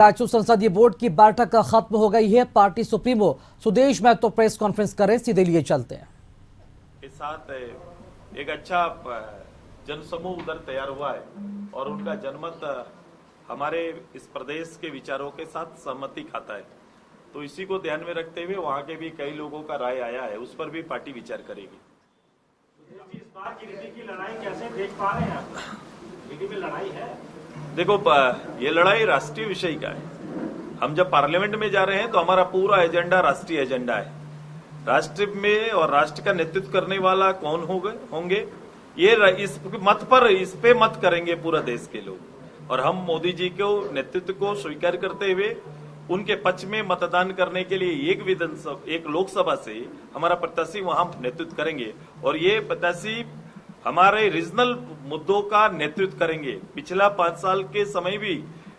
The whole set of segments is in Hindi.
रायचूर संसदीय बोर्ड की बैठक खत्म हो गई है। Party supremo Sudesh Mahto press conference करें, सीधे लिए चलते हैं। के साथ एक अच्छा जनसमूह उधर तैयार हुआ है और उनका जनमत हमारे इस प्रदेश के विचारों के साथ सहमति खाता है। तो इसी को ध्यान में रखते हुए वहां के भी कई लोगों का राय आया है, उस पर भी पार्टी विचार करेगी। इस बार की रीति की लड़ाई कैसे देख पा रहे हैं आप? रीति में लड़ाई है? देखो, ये लड़ाई राष्ट्रीय विषय का है। हम जब पार्लियामेंट में जा रहे हैं तो हमारा पूरा एजेंडा राष्ट्रीय एजेंडा है। राष्ट्र में और राष्ट्र का नेतृत्व करने वाला कौन होंगे ये इस मत पर इस पे मत करेंगे पूरा देश के लोग। और हम मोदी जी को नेतृत्व को स्वीकार करते हुए उनके पक्ष में मतदान करने के लिए एक लोकसभा से हमारा प्रत्याशी वहां नेतृत्व करेंगे और ये प्रत्याशी हमारे रीजनल मुद्दों का नेतृत्व करेंगे। पिछला 5 साल के समय भी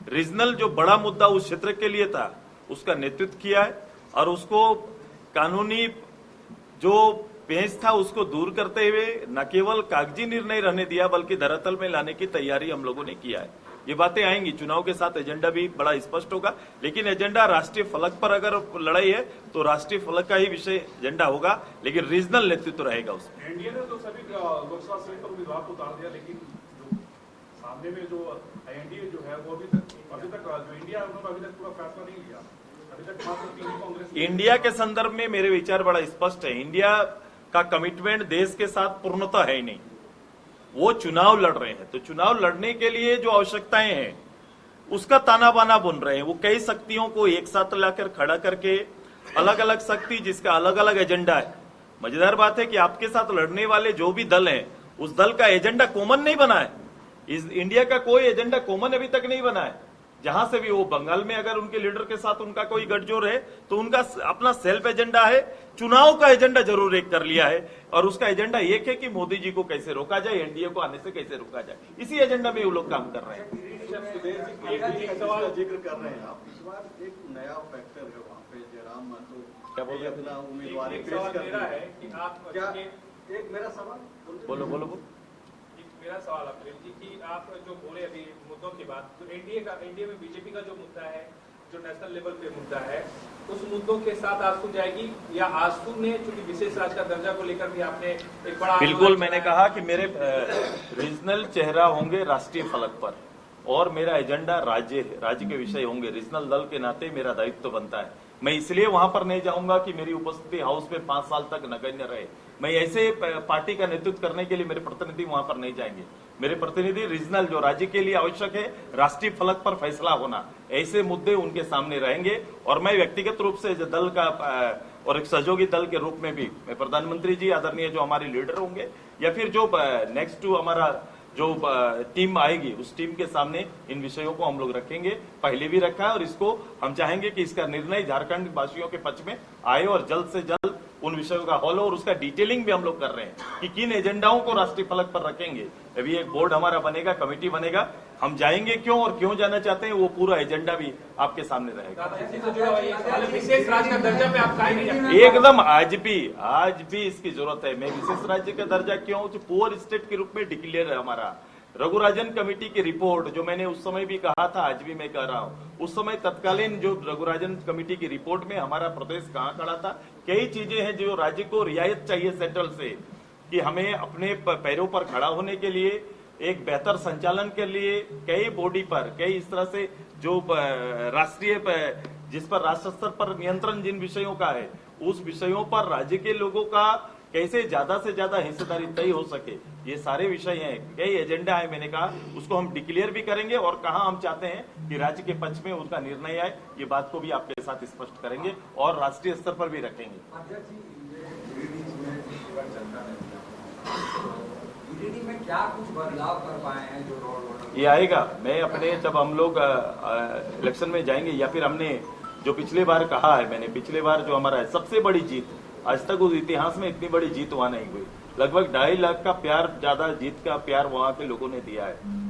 रीजनल जो बड़ा मुद्दा उस क्षेत्र के लिए था उसका नेतृत्व किया है और उसको कानूनी जो पेंच था उसको दूर करते हुए न केवल कागजी निर्णय रहने दिया बल्कि धरातल में लाने की तैयारी हम लोगों ने किया है। ये बातें आएंगी, चुनाव के साथ एजेंडा भी बड़ा स्पष्ट होगा, लेकिन एजेंडा राष्ट्रीय फलक पर अगर लड़ाई है तो राष्ट्रीय फलक का ही विषय एजेंडा होगा, लेकिन रीजनल नेतृत्व रहेगा उसमें। एनडीए ने तो सभी लोकसभा सीट पर उम्मीदवार को उतार दिया, लेकिन सामने में जो एनडीए जो है वो अभी तक जो इंडिया है उन्होंने अभी तक पूरा फैसला नहीं लिया। अभी तक मात्र 3 कांग्रेस। इंडिया के संदर्भ में मेरे विचार बड़ा स्पष्ट है। इंडिया का कमिटमेंट देश के साथ पूर्णतः है ही नहीं। वो चुनाव लड़ रहे हैं तो चुनाव लड़ने के लिए जो आवश्यकताएं हैं उसका ताना बाना बुन रहे हैं। वो कई शक्तियों को एक साथ लाकर खड़ा करके अलग अलग शक्ति जिसका अलग अलग एजेंडा है। मजेदार बात है कि आपके साथ लड़ने वाले जो भी दल हैं उस दल का एजेंडा कॉमन नहीं बना है। इस इंडिया का कोई एजेंडा कॉमन अभी तक नहीं बना है। जहां से भी वो बंगाल में अगर उनके लीडर के साथ उनका कोई गठजोड़ है तो उनका अपना सेल्फ एजेंडा है। चुनाव का एजेंडा जरूर एक कर लिया है और उसका एजेंडा एक है कि मोदी जी को कैसे रोका जाए, एनडीए को आने से कैसे रोका जाए। इसी एजेंडा में वो लोग काम कर रहे हैं। जिक्र कर रहे हैं आप, इस बार एक नया फैक्टर है वहाँ पे जयराम महतो क्या बोल रहे हैं? अपना उम्मीदवारी पेश कर रहे हैं। एक मेरा सवाल बोलो। मेरा सवाल अखिलेश जी कि आप जो बोले अभी मुद्दों की बात, तो एनडीए में बीजेपी का जो मुद्दा है, जो नेशनल लेवल पे मुद्दा है, उस मुद्दों के साथ आजसू जाएगी या आजसू ने चूंकि विशेष राज्य का दर्जा को लेकर भी आपने एक बड़ा बिल्कुल, मैंने कहा कि मेरे रीजनल चेहरा होंगे राष्ट्रीय फलक पर और मेरा एजेंडा राज्य के विषय होंगे। रीजनल दल के नाते मेरा दायित्व बनता है। मैं इसलिए वहां पर नहीं जाऊंगा कि मेरी उपस्थिति हाउस में 5 साल तक नगण्य रहे। मैं ऐसे पार्टी का नेतृत्व करने के लिए मेरे प्रतिनिधि वहां पर नहीं जाएंगे। मेरे प्रतिनिधि रीजनल जो राज्य के लिए आवश्यक है, राष्ट्रीय फलक पर फैसला होना, ऐसे मुद्दे उनके सामने रहेंगे। और मैं व्यक्तिगत रूप से दल का और एक सहयोगी दल के रूप में भी मैं प्रधानमंत्री जी आदरणीय जो हमारे लीडर होंगे या फिर जो नेक्स्ट टू हमारा जो टीम आएगी उस टीम के सामने इन विषयों को हम लोग रखेंगे। पहले भी रखा है और इसको हम चाहेंगे कि इसका निर्णय झारखंड वासियों के पक्ष में आए और जल्द से जल्द उन विषयों का हल हो और उसका डिटेलिंग भी हम लोग कर रहे हैं कि किन एजेंडाओं को राष्ट्रीय फलक पर रखेंगे। अभी एक बोर्ड हमारा बनेगा, कमेटी बनेगा, हम जाएंगे क्यों और क्यों जाना चाहते हैं वो पूरा एजेंडा भी आपके सामने रहेगा। विशेष राज्य का दर्जा पे आप एकदम आज भी इसकी जरूरत है। मैं विशेष राज्य का दर्जा क्यों पुअर स्टेट के रूप में डिक्लेयर है हमारा। रघुराजन कमेटी की रिपोर्ट जो मैंने उस समय भी कहा था, आज भी मैं कह रहा हूं, उस समय तत्कालीन जो रघुराजन कमेटी की रिपोर्ट में हमारा प्रदेश कहां खड़ा था। कई चीजें हैं जो राज्य को रियायत चाहिए सेंट्रल से कि हमें अपने पैरों पर खड़ा होने के लिए, एक बेहतर संचालन के लिए कई बॉडी पर कई इस तरह से जो राष्ट्रीय जिस पर राष्ट्र स्तर पर नियंत्रण जिन विषयों का है उस विषयों पर राज्य के लोगों का कैसे ज्यादा से ज्यादा हिस्सेदारी तय हो सके, ये सारे विषय हैं, कई एजेंडा है। मैंने कहा उसको हम डिक्लेयर भी करेंगे और कहां हम चाहते हैं कि राज्य के पक्ष में उनका निर्णय आए, ये बात को भी आपके साथ स्पष्ट करेंगे और राष्ट्रीय स्तर पर भी रखेंगे। में क्या कुछ बदलाव कर पाए हैं जो ये आएगा। मैं अपने जब हम लोग इलेक्शन में जाएंगे या फिर हमने जो पिछले बार कहा है, मैंने पिछले बार जो हमारा सबसे बड़ी जीत, आज तक उस इतिहास में इतनी बड़ी जीत वहां नहीं हुई। लगभग 2.5 लाख का प्यार, ज्यादा जीत का प्यार वहां के लोगों ने दिया है।